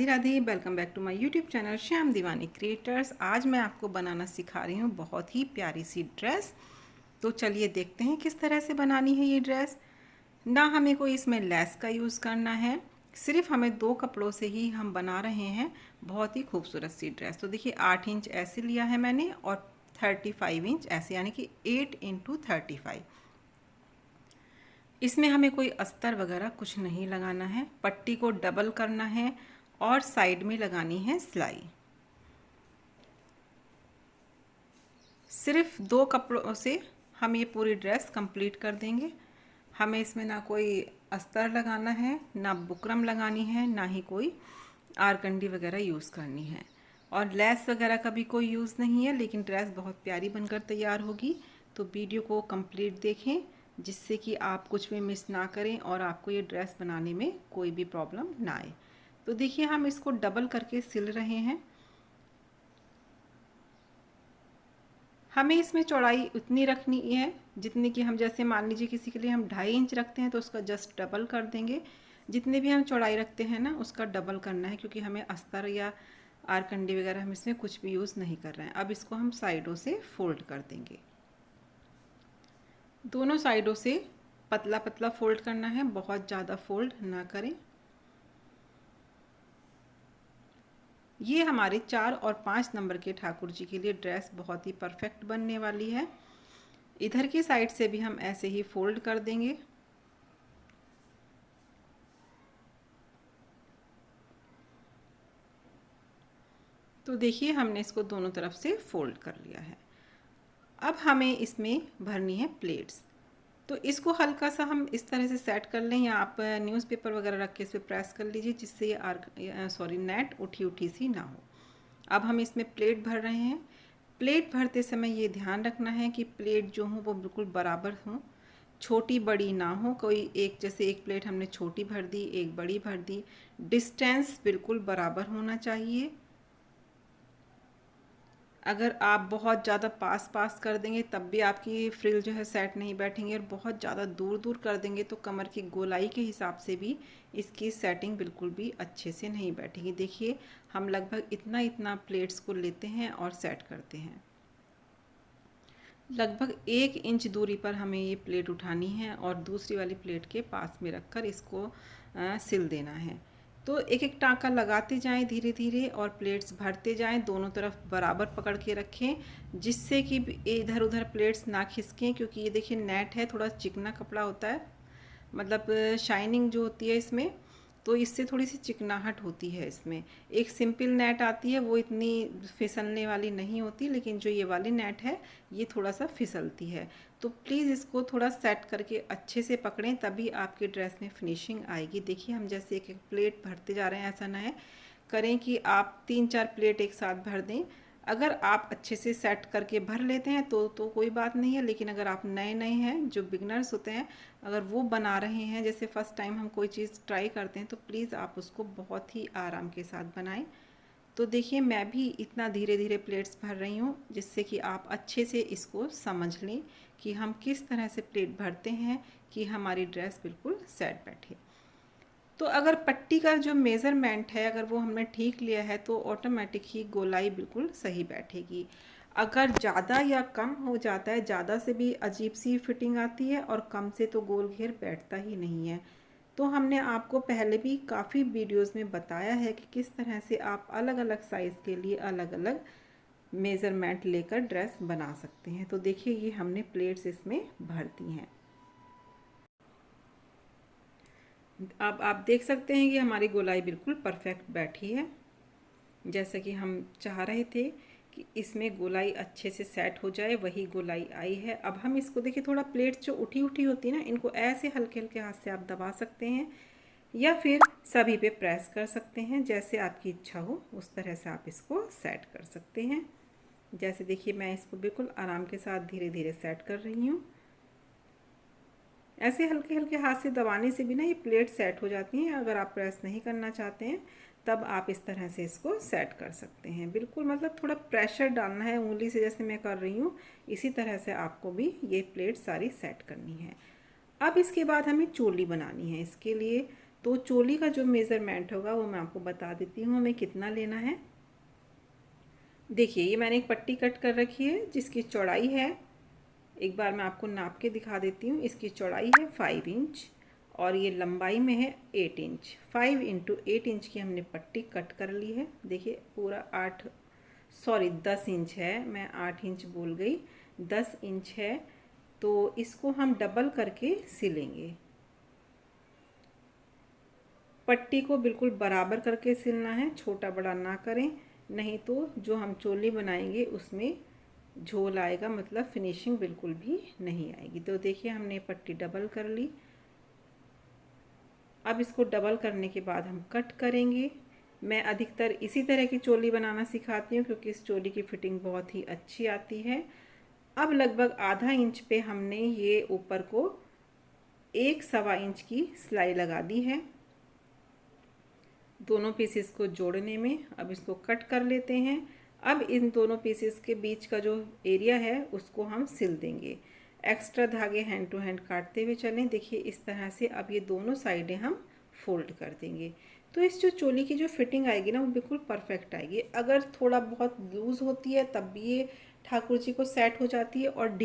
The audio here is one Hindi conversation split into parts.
Radhe welcome back to my YouTube channel Shyam Deewani creators. आज मैं आपको बनाना सिखा रही हूँ बहुत ही प्यारी सी ड्रेस। तो चलिए देखते हैं किस तरह से बनानी है ये ड्रेस। ना हमें कोई इसमें लेस का यूज़ करना है, सिर्फ हमें 2 कपड़ों से ही हम बना रहे हैं बहुत ही खूबसूरत सी ड्रेस। तो देखिए 8 इंच ऐसे लिया है मैंने और 35 इंच ऐसे, यानी कि 8 इंटू 35। इसमें हमें कोई अस्तर वगैरह कुछ नहीं लगाना है। पट्टी को डबल करना है और साइड में लगानी है सिलाई। सिर्फ 2 कपड़ों से हम ये पूरी ड्रेस कंप्लीट कर देंगे। हमें इसमें ना कोई अस्तर लगाना है, ना बुकरम लगानी है, ना ही कोई आरकंडी वगैरह यूज़ करनी है, और लेस वगैरह का भी कोई यूज़ नहीं है। लेकिन ड्रेस बहुत प्यारी बनकर तैयार होगी। तो वीडियो को कंप्लीट देखें जिससे कि आप कुछ भी मिस ना करें और आपको ये ड्रेस बनाने में कोई भी प्रॉब्लम ना आए। तो देखिए हम इसको डबल करके सिल रहे हैं। हमें इसमें चौड़ाई उतनी रखनी है जितनी कि हम, जैसे मान लीजिए किसी के लिए हम 2.5 इंच रखते हैं तो उसका जस्ट डबल कर देंगे। जितने भी हम चौड़ाई रखते हैं ना उसका डबल करना है, क्योंकि हमें अस्तर या आरकंडी वगैरह हम इसमें कुछ भी यूज़ नहीं कर रहे हैं। अब इसको हम साइडों से फोल्ड कर देंगे। दोनों साइडों से पतला पतला फोल्ड करना है, बहुत ज़्यादा फोल्ड ना करें। ये हमारे 4 और 5 नंबर के ठाकुर जी के लिए ड्रेस बहुत ही परफेक्ट बनने वाली है। इधर की साइड से भी हम ऐसे ही फोल्ड कर देंगे। तो देखिए हमने इसको दोनों तरफ से फोल्ड कर लिया है। अब हमें इसमें भरनी है प्लेट्स। तो इसको हल्का सा हम इस तरह से सेट कर लें, या आप न्यूज़पेपर वगैरह रख के इस पर प्रेस कर लीजिए जिससे ये नेट उठी उठी सी ना हो। अब हम इसमें प्लेट भर रहे हैं। प्लेट भरते समय ये ध्यान रखना है कि प्लेट जो हो वो बिल्कुल बराबर हो, छोटी बड़ी ना हो। कोई एक, जैसे एक प्लेट हमने छोटी भर दी, एक बड़ी भर दी, डिस्टेंस बिल्कुल बराबर होना चाहिए। अगर आप बहुत ज़्यादा पास पास कर देंगे तब भी आपकी फ्रिल जो है सेट नहीं बैठेंगे, और बहुत ज़्यादा दूर दूर कर देंगे तो कमर की गोलाई के हिसाब से भी इसकी सेटिंग बिल्कुल भी अच्छे से नहीं बैठेगी। देखिए हम लगभग इतना इतना प्लेट्स को लेते हैं और सेट करते हैं। लगभग 1 इंच दूरी पर हमें ये प्लेट उठानी है और दूसरी वाली प्लेट के पास में रखकर इसको सिल देना है। तो एक एक टाँका लगाते जाएं धीरे धीरे और प्लेट्स भरते जाएं। दोनों तरफ बराबर पकड़ के रखें जिससे कि इधर उधर प्लेट्स ना खिसकें, क्योंकि ये देखिए नेट है, थोड़ा चिकना कपड़ा होता है, मतलब शाइनिंग जो होती है इसमें, तो इससे थोड़ी सी चिकनाहट होती है इसमें। एक सिंपल नेट आती है वो इतनी फिसलने वाली नहीं होती, लेकिन जो ये वाली नेट है ये थोड़ा सा फिसलती है। तो प्लीज़ इसको थोड़ा सेट करके अच्छे से पकड़ें, तभी आपकी ड्रेस में फिनिशिंग आएगी। देखिए हम जैसे एक एक प्लेट भरते जा रहे हैं, ऐसा ना है करें कि आप 3-4 प्लेट एक साथ भर दें। अगर आप अच्छे से सेट करके भर लेते हैं तो कोई बात नहीं है, लेकिन अगर आप नए नए हैं, जो बिगनर्स होते हैं, अगर वो बना रहे हैं, जैसे फ़र्स्ट टाइम हम कोई चीज़ ट्राई करते हैं, तो प्लीज़ आप उसको बहुत ही आराम के साथ बनाएं। तो देखिए मैं भी इतना धीरे धीरे प्लेट्स भर रही हूँ जिससे कि आप अच्छे से इसको समझ लें कि हम किस तरह से प्लेट भरते हैं कि हमारी ड्रेस बिल्कुल सेट बैठे। तो अगर पट्टी का जो मेज़रमेंट है अगर वो हमने ठीक लिया है तो ऑटोमेटिक ही गोलाई बिल्कुल सही बैठेगी। अगर ज़्यादा या कम हो जाता है, ज़्यादा से भी अजीब सी फिटिंग आती है और कम से तो गोल घेर बैठता ही नहीं है। तो हमने आपको पहले भी काफ़ी वीडियोस में बताया है कि किस तरह से आप अलग अलग साइज़ के लिए अलग अलग मेज़रमेंट लेकर ड्रेस बना सकते हैं। तो देखिए ये हमने प्लेट्स इसमें भर दी हैं। अब आप देख सकते हैं कि हमारी गोलाई बिल्कुल परफेक्ट बैठी है, जैसा कि हम चाह रहे थे कि इसमें गोलाई अच्छे से सेट हो जाए, वही गोलाई आई है। अब हम इसको देखिए, थोड़ा प्लेट जो उठी उठी होती है ना, इनको ऐसे हल्के हल्के हाथ से आप दबा सकते हैं या फिर सभी पे प्रेस कर सकते हैं, जैसे आपकी इच्छा हो उस तरह से आप इसको सेट कर सकते हैं। जैसे देखिए मैं इसको बिल्कुल आराम के साथ धीरे धीरे सेट कर रही हूँ। ऐसे हल्के हल्के हाथ से दबाने से भी ना ये प्लेट सेट हो जाती हैं। अगर आप प्रेस नहीं करना चाहते हैं तब आप इस तरह से इसको सेट कर सकते हैं। बिल्कुल मतलब थोड़ा प्रेशर डालना है उंगली से, जैसे मैं कर रही हूँ, इसी तरह से आपको भी ये प्लेट सारी सेट करनी है। अब इसके बाद हमें चोली बनानी है। इसके लिए तो चोली का जो मेज़रमेंट होगा वो मैं आपको बता देती हूँ हमें कितना लेना है। देखिए ये मैंने एक पट्टी कट कर रखी है जिसकी चौड़ाई है, एक बार मैं आपको नाप के दिखा देती हूँ। इसकी चौड़ाई है 5 इंच और ये लंबाई में है 8 इंच। 5 इंटू 8 इंच की हमने पट्टी कट कर ली है। देखिए पूरा 10 इंच है, मैं 8 इंच बोल गई, 10 इंच है। तो इसको हम डबल करके सिलेंगे। पट्टी को बिल्कुल बराबर करके सिलना है, छोटा बड़ा ना करें, नहीं तो जो हम चोली बनाएंगे उसमें झोल आएगा, मतलब फिनिशिंग बिल्कुल भी नहीं आएगी। तो देखिए हमने पट्टी डबल कर ली। अब इसको डबल करने के बाद हम कट करेंगे। मैं अधिकतर इसी तरह की चोली बनाना सिखाती हूँ क्योंकि इस चोली की फिटिंग बहुत ही अच्छी आती है। अब लगभग आधा इंच पे हमने ये ऊपर को 1 सवा इंच की सिलाई लगा दी है दोनों पीसेस को जोड़ने में। अब इसको कट कर लेते हैं। अब इन दोनों पीसेस के बीच का जो एरिया है उसको हम सिल देंगे। एक्स्ट्रा धागे हैंड टू हैंड काटते हुए चलें। देखिए इस तरह से अब ये दोनों साइडें हम फोल्ड कर देंगे। तो इस जो चोली की जो फिटिंग आएगी ना वो बिल्कुल परफेक्ट आएगी। अगर थोड़ा बहुत लूज़ होती है तब भी ये ठाकुर जी को सेट हो जाती है, और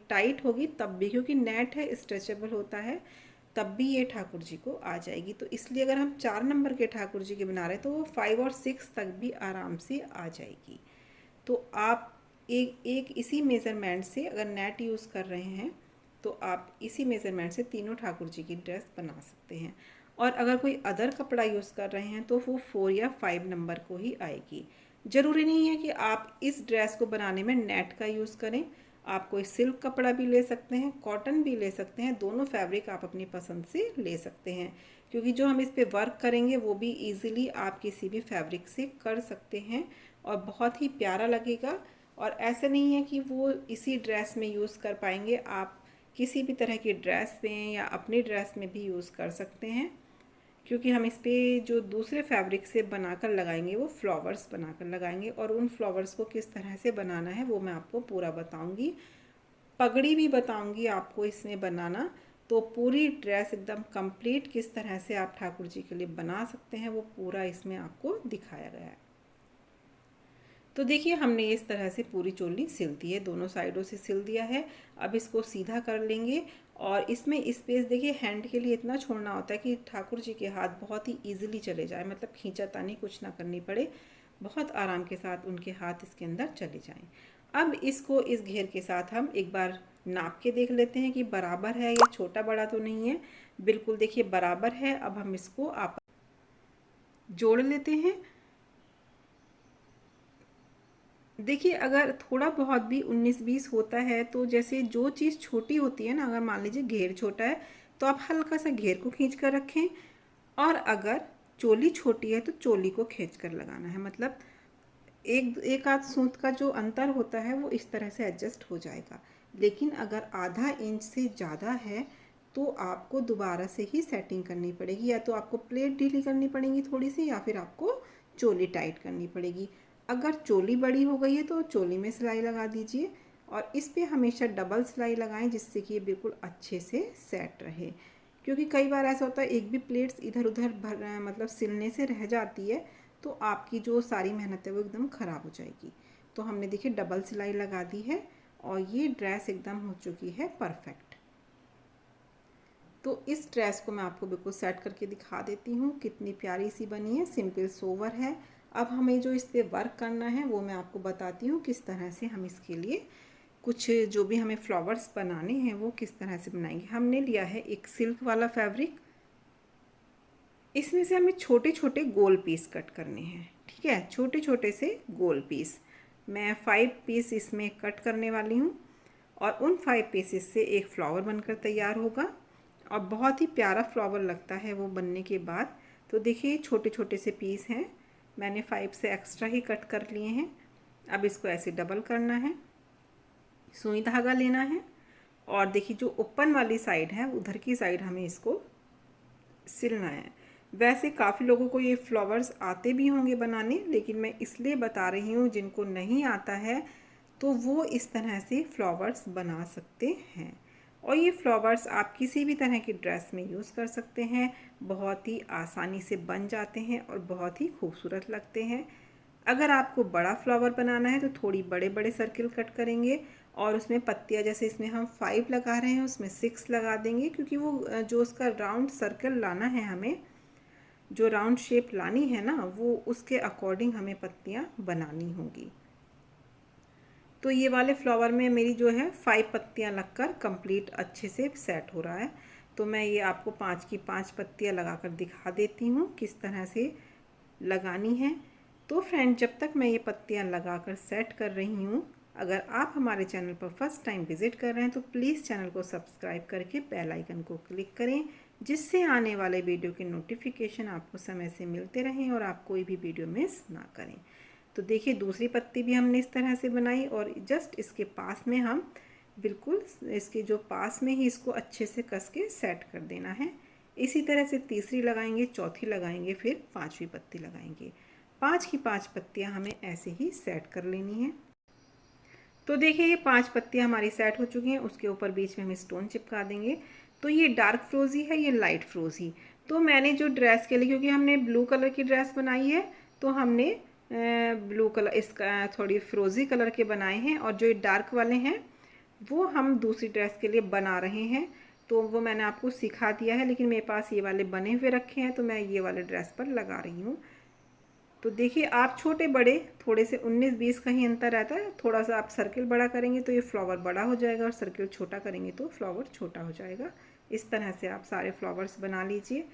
टाइट होगी तब भी, क्योंकि नेट है स्ट्रेचेबल होता है, तब भी ये ठाकुर जी को आ जाएगी। तो इसलिए अगर हम 4 नंबर के ठाकुर जी के बना रहे हैं तो वो 5 और 6 तक भी आराम से आ जाएगी। तो आप एक इसी मेज़रमेंट से अगर नेट यूज़ कर रहे हैं तो आप इसी मेज़रमेंट से तीनों ठाकुर जी की ड्रेस बना सकते हैं। और अगर कोई अदर कपड़ा यूज़ कर रहे हैं तो वो 4 या 5 नंबर को ही आएगी। ज़रूरी नहीं है कि आप इस ड्रेस को बनाने में नेट का यूज़ करें, आप कोई सिल्क कपड़ा भी ले सकते हैं, कॉटन भी ले सकते हैं, दोनों फैब्रिक आप अपनी पसंद से ले सकते हैं, क्योंकि जो हम इस पे वर्क करेंगे वो भी इजीली आप किसी भी फैब्रिक से कर सकते हैं और बहुत ही प्यारा लगेगा। और ऐसा नहीं है कि वो इसी ड्रेस में यूज़ कर पाएंगे, आप किसी भी तरह की ड्रेस में या अपनी ड्रेस में भी यूज़ कर सकते हैं, क्योंकि हम इस पे जो दूसरे फैब्रिक से बनाकर लगाएंगे वो फ्लावर्स बनाकर लगाएंगे। और उन फ्लावर्स को किस तरह से बनाना है वो मैं आपको पूरा बताऊंगी, पगड़ी भी बताऊंगी आपको इसमें बनाना। तो पूरी ड्रेस एकदम कंप्लीट किस तरह से आप ठाकुर जी के लिए बना सकते हैं वो पूरा इसमें आपको दिखाया गया है। तो देखिए हमने इस तरह से पूरी चोली सिल दी है, दोनों साइडों से सिल दिया है। अब इसको सीधा कर लेंगे और इसमें स्पेस देखिए हैंड के लिए इतना छोड़ना होता है कि ठाकुर जी के हाथ बहुत ही इजीली चले जाए, मतलब खींचातानी कुछ ना करनी पड़े, बहुत आराम के साथ उनके हाथ इसके अंदर चले जाएं। अब इसको इस घेर के साथ हम एक बार नाप के देख लेते हैं कि बराबर है या छोटा बड़ा तो नहीं है। बिल्कुल देखिए बराबर है। अब हम इसको आप जोड़ लेते हैं। देखिए अगर थोड़ा बहुत भी 19-20 होता है तो जैसे जो चीज़ छोटी होती है ना, अगर मान लीजिए घेर छोटा है तो आप हल्का सा घेर को खींच कर रखें, और अगर चोली छोटी है तो चोली को खींच कर लगाना है, मतलब एक आध सूत का जो अंतर होता है वो इस तरह से एडजस्ट हो जाएगा। लेकिन अगर आधा इंच से ज़्यादा है तो आपको दोबारा से ही सेटिंग करनी पड़ेगी, या तो आपको प्लेट ढीली करनी पड़ेगी थोड़ी सी, या फिर आपको चोली टाइट करनी पड़ेगी। अगर चोली बड़ी हो गई है तो चोली में सिलाई लगा दीजिए, और इस पे हमेशा डबल सिलाई लगाएं जिससे कि ये बिल्कुल अच्छे से सेट रहे। क्योंकि कई बार ऐसा होता है एक भी प्लेट्स इधर उधर मतलब सिलने से रह जाती है तो आपकी जो सारी मेहनत है वो एकदम ख़राब हो जाएगी। तो हमने देखिए डबल सिलाई लगा दी है और ये ड्रेस एकदम हो चुकी है परफेक्ट। तो इस ड्रेस को मैं आपको बिल्कुल सेट करके दिखा देती हूँ, कितनी प्यारी सी बनी है, सिंपल सोवर है। अब हमें जो इस पर वर्क करना है वो मैं आपको बताती हूँ किस तरह से हम इसके लिए कुछ जो भी हमें फ्लावर्स बनाने हैं वो किस तरह से बनाएंगे। हमने लिया है एक सिल्क वाला फैब्रिक, इसमें से हमें छोटे छोटे गोल पीस कट करने हैं, ठीक है, छोटे छोटे से गोल पीस। मैं 5 पीस इसमें कट करने वाली हूँ और उन 5 पीसेस से एक फ्लावर बनकर तैयार होगा और बहुत ही प्यारा फ्लावर लगता है वो बनने के बाद। तो देखिए छोटे छोटे से पीस हैं, मैंने 5 से एक्स्ट्रा ही कट कर लिए हैं। अब इसको ऐसे डबल करना है, सुई धागा लेना है और देखिए जो ओपन वाली साइड है उधर की साइड हमें इसको सिलना है। वैसे काफ़ी लोगों को ये फ्लावर्स आते भी होंगे बनाने, लेकिन मैं इसलिए बता रही हूँ जिनको नहीं आता है तो वो इस तरह से फ्लावर्स बना सकते हैं। और ये फ्लावर्स आप किसी भी तरह की ड्रेस में यूज़ कर सकते हैं। बहुत ही आसानी से बन जाते हैं और बहुत ही खूबसूरत लगते हैं। अगर आपको बड़ा फ्लावर बनाना है तो थोड़ी बड़े बड़े सर्किल कट करेंगे और उसमें पत्तियाँ, जैसे इसमें हम 5 लगा रहे हैं उसमें 6 लगा देंगे, क्योंकि वो जो उसका राउंड सर्कल लाना है, हमें जो राउंड शेप लानी है ना, वो उसके अकॉर्डिंग हमें पत्तियाँ बनानी होंगी। तो ये वाले फ्लावर में मेरी जो है 5 पत्तियाँ लगकर कंप्लीट अच्छे से सेट हो रहा है। तो मैं ये आपको 5 की 5 पत्तियाँ लगाकर दिखा देती हूँ किस तरह से लगानी है। तो फ्रेंड, जब तक मैं ये पत्तियाँ लगाकर सेट कर रही हूँ, अगर आप हमारे चैनल पर फर्स्ट टाइम विज़िट कर रहे हैं तो प्लीज़ चैनल को सब्सक्राइब करके बेल आइकन को क्लिक करें, जिससे आने वाले वीडियो के नोटिफिकेशन आपको समय से मिलते रहें और आप कोई भी वीडियो मिस ना करें। तो देखिए, दूसरी पत्ती भी हमने इस तरह से बनाई और जस्ट इसके पास में हम बिल्कुल इसके जो पास में ही इसको अच्छे से कस के सेट कर देना है। इसी तरह से तीसरी लगाएंगे, चौथी लगाएंगे, फिर 5वीं पत्ती लगाएंगे। 5 की 5 पत्तियां हमें ऐसे ही सेट कर लेनी है। तो देखिए, ये 5 पत्तियां हमारी सेट हो चुकी हैं। उसके ऊपर बीच में हम स्टोन चिपका देंगे। तो ये डार्क फ्रोजी है, ये लाइट फ्रोजी। तो मैंने जो ड्रेस के लिए, क्योंकि हमने ब्लू कलर की ड्रेस बनाई है, तो हमने ब्लू कलर, इसका थोड़ी फ्रोजी कलर के बनाए हैं, और जो डार्क वाले हैं वो हम दूसरी ड्रेस के लिए बना रहे हैं। तो वो मैंने आपको सिखा दिया है, लेकिन मेरे पास ये वाले बने हुए रखे हैं, तो मैं ये वाले ड्रेस पर लगा रही हूँ। तो देखिए, आप छोटे बड़े थोड़े से 19-20 का ही अंतर रहता है। थोड़ा सा आप सर्किल बड़ा करेंगे तो ये फ्लावर बड़ा हो जाएगा, और सर्किल छोटा करेंगे तो फ्लावर छोटा हो जाएगा। इस तरह से आप सारे फ्लावर्स बना लीजिए।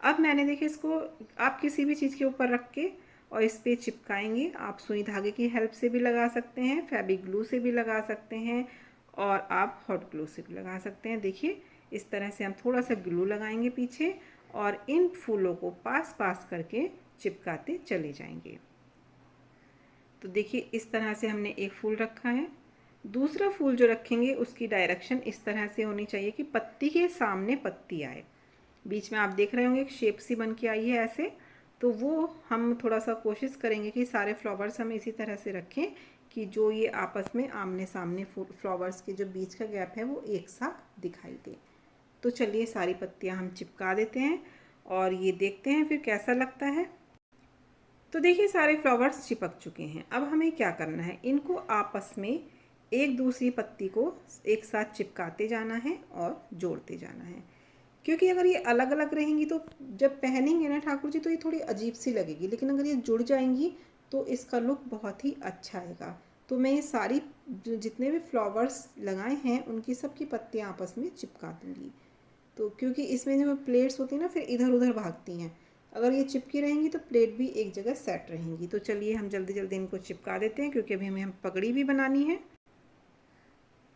अब मैंने देखिए, इसको आप किसी भी चीज़ के ऊपर रख के और इस पर चिपकाएंगे। आप सुई धागे की हेल्प से भी लगा सकते हैं, फैब्रिक ग्लू से भी लगा सकते हैं, और आप हॉट ग्लू से भी लगा सकते हैं। देखिए, इस तरह से हम थोड़ा सा ग्लू लगाएंगे पीछे और इन फूलों को पास पास करके चिपकाते चले जाएंगे। तो देखिए, इस तरह से हमने एक फूल रखा है। दूसरा फूल जो रखेंगे उसकी डायरेक्शन इस तरह से होनी चाहिए कि पत्ती के सामने पत्ती आए। बीच में आप देख रहे होंगे एक शेप सी बन के आई है ऐसे। तो वो हम थोड़ा सा कोशिश करेंगे कि सारे फ्लावर्स हम इसी तरह से रखें कि जो ये आपस में आमने सामने फ्लावर्स के जो बीच का गैप है वो एक साथ दिखाई दे। तो चलिए, सारी पत्तियां हम चिपका देते हैं और ये देखते हैं फिर कैसा लगता है। तो देखिए, सारे फ्लावर्स चिपक चुके हैं। अब हमें क्या करना है, इनको आपस में एक दूसरी पत्ती को एक साथ चिपकाते जाना है और जोड़ते जाना है। क्योंकि अगर ये अलग अलग रहेंगी तो जब पहनेंगे ना ठाकुर जी, तो ये थोड़ी अजीब सी लगेगी, लेकिन अगर ये जुड़ जाएंगी तो इसका लुक बहुत ही अच्छा आएगा। तो मैं ये सारी जितने भी फ्लावर्स लगाए हैं उनकी सबकी पत्तियाँ आपस में चिपका दूँगी। तो क्योंकि इसमें जो प्लेट्स होती हैं ना, फिर इधर उधर भागती हैं। अगर ये चिपकी रहेंगी तो प्लेट भी एक जगह सेट रहेंगी। तो चलिए, हम जल्दी जल्दी इनको चिपका देते हैं, क्योंकि अभी हमें पगड़ी भी बनानी है।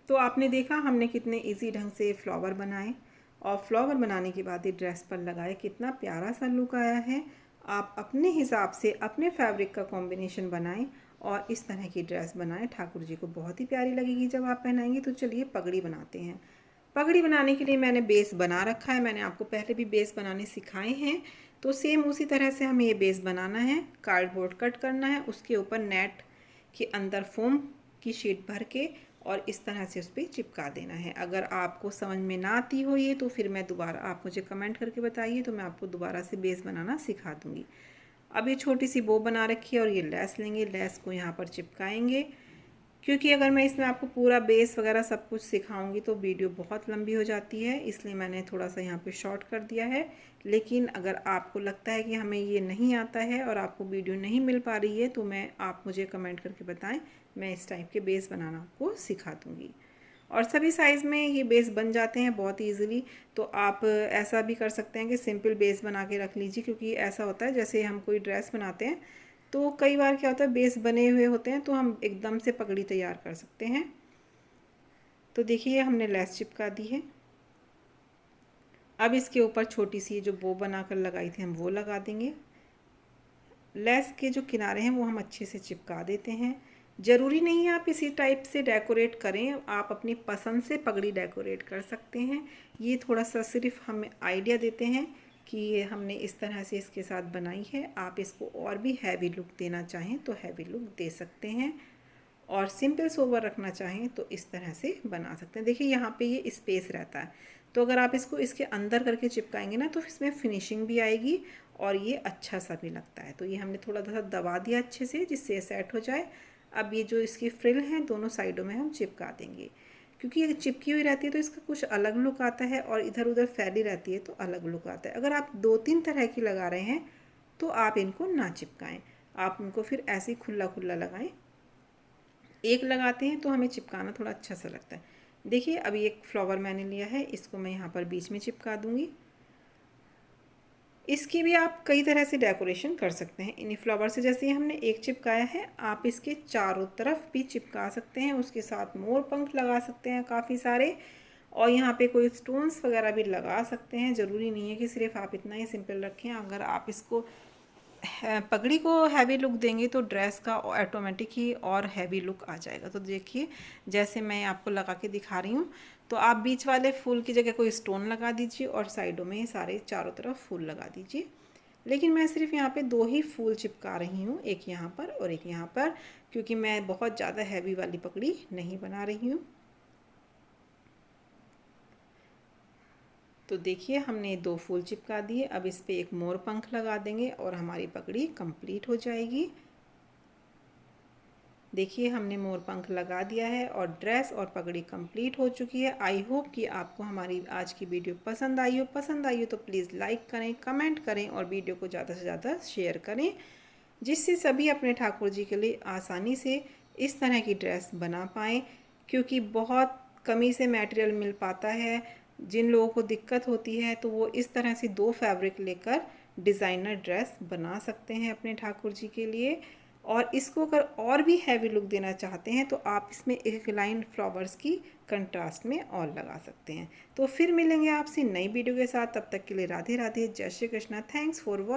तो आपने देखा हमने कितने इजी ढंग से फ्लावर बनाए, और फ्लावर बनाने के बाद ये ड्रेस पर लगाए, कितना प्यारा सा लुक आया है। आप अपने हिसाब से अपने फैब्रिक का कॉम्बिनेशन बनाएं और इस तरह की ड्रेस बनाएं। ठाकुर जी को बहुत ही प्यारी लगेगी जब आप पहनाएंगे। तो चलिए, पगड़ी बनाते हैं। पगड़ी बनाने के लिए मैंने बेस बना रखा है। मैंने आपको पहले भी बेस बनाने सिखाए हैं। तो सेम उसी तरह से हमें ये बेस बनाना है। कार्डबोर्ड कट करना है, उसके ऊपर नेट के अंदर फोम की शीट भर के और इस तरह से उस पर चिपका देना है। अगर आपको समझ में ना आती हो ये, तो फिर मैं दोबारा, आप मुझे कमेंट करके बताइए, तो मैं आपको दोबारा से बेस बनाना सिखा दूँगी। अब ये छोटी सी बो बना रखी है और ये लेस लेंगे, लेस को यहाँ पर चिपकाएंगे। क्योंकि अगर मैं इसमें आपको पूरा बेस वगैरह सब कुछ सिखाऊंगी तो वीडियो बहुत लंबी हो जाती है, इसलिए मैंने थोड़ा सा यहाँ पे शॉर्ट कर दिया है। लेकिन अगर आपको लगता है कि हमें ये नहीं आता है और आपको वीडियो नहीं मिल पा रही है, तो आप मुझे कमेंट करके बताएं, मैं इस टाइप के बेस बनाना आपको सिखा दूँगी। और सभी साइज़ में ये बेस बन जाते हैं बहुत ईजिली। तो आप ऐसा भी कर सकते हैं कि सिंपल बेस बना के रख लीजिए, क्योंकि ऐसा होता है जैसे हम कोई ड्रेस बनाते हैं तो कई बार क्या होता है, बेस बने हुए होते हैं तो हम एकदम से पगड़ी तैयार कर सकते हैं। तो देखिए, हमने लेस चिपका दी है। अब इसके ऊपर छोटी सी जो बो बनाकर लगाई थी हम वो लगा देंगे। लेस के जो किनारे हैं वो हम अच्छे से चिपका देते हैं। ज़रूरी नहीं है आप इसी टाइप से डेकोरेट करें, आप अपनी पसंद से पगड़ी डेकोरेट कर सकते हैं। ये थोड़ा सा सिर्फ हमें आइडिया देते हैं कि ये हमने इस तरह से इसके साथ बनाई है। आप इसको और भी हैवी लुक देना चाहें तो हैवी लुक दे सकते हैं। और सिंपल सोवर रखना चाहें तो इस तरह से बना सकते हैं। देखिए यहाँ पे ये स्पेस रहता है, तो अगर आप इसको इसके अंदर करके चिपकाएंगे ना तो इसमें फिनिशिंग भी आएगी और ये अच्छा सा भी लगता है। तो ये हमने थोड़ा सा दबा दिया अच्छे से जिससे ये सेट हो जाए। अब ये जो इसकी फ्रिल हैं दोनों साइडों में हम चिपका देंगे, क्योंकि ये चिपकी हुई रहती है तो इसका कुछ अलग लुक आता है और इधर उधर फैली रहती है तो अलग लुक आता है। अगर आप 2-3 तरह की लगा रहे हैं तो आप इनको ना चिपकाएं, आप इनको फिर ऐसे ही खुला खुला लगाएं। एक लगाते हैं तो हमें चिपकाना थोड़ा अच्छा सा लगता है। देखिए अभी एक फ्लावर मैंने लिया है, इसको मैं यहाँ पर बीच में चिपका दूँगी। इसकी भी आप कई तरह से डेकोरेशन कर सकते हैं इन्हीं फ्लावर से। जैसे ही हमने एक चिपकाया है, आप इसके चारों तरफ भी चिपका सकते हैं, उसके साथ मोर पंख लगा सकते हैं काफ़ी सारे, और यहाँ पे कोई स्टोन्स वगैरह भी लगा सकते हैं। ज़रूरी नहीं है कि सिर्फ आप इतना ही सिंपल रखें। अगर आप इसको पगड़ी को हैवी लुक देंगे तो ड्रेस का ऑटोमेटिक ही और हैवी लुक आ जाएगा। तो देखिए जैसे मैं आपको लगा के दिखा रही हूँ, तो आप बीच वाले फूल की जगह कोई स्टोन लगा दीजिए और साइडों में सारे चारों तरफ फूल लगा दीजिए। लेकिन मैं सिर्फ यहाँ पे 2 ही फूल चिपका रही हूँ, एक यहाँ पर और एक यहाँ पर, क्योंकि मैं बहुत ज़्यादा हैवी वाली पगड़ी नहीं बना रही हूँ। तो देखिए हमने 2 फूल चिपका दिए। अब इस पे एक मोर पंख लगा देंगे और हमारी पगड़ी कंप्लीट हो जाएगी। देखिए हमने मोर पंख लगा दिया है और ड्रेस और पगड़ी कंप्लीट हो चुकी है। आई होप कि आपको हमारी आज की वीडियो पसंद आई हो। पसंद आई हो तो प्लीज़ लाइक करें, कमेंट करें और वीडियो को ज़्यादा से ज़्यादा शेयर करें, जिससे सभी अपने ठाकुर जी के लिए आसानी से इस तरह की ड्रेस बना पाएँ, क्योंकि बहुत कमी से मटेरियल मिल पाता है। जिन लोगों को दिक्कत होती है तो वो इस तरह से 2 फैब्रिक लेकर डिज़ाइनर ड्रेस बना सकते हैं अपने ठाकुर जी के लिए। और इसको अगर और भी हैवी लुक देना चाहते हैं तो आप इसमें एक लाइन फ्लावर्स की कंट्रास्ट में और लगा सकते हैं। तो फिर मिलेंगे आपसे नई वीडियो के साथ, तब तक के लिए राधे राधे, जय Shri Krishna. Thanks for watching.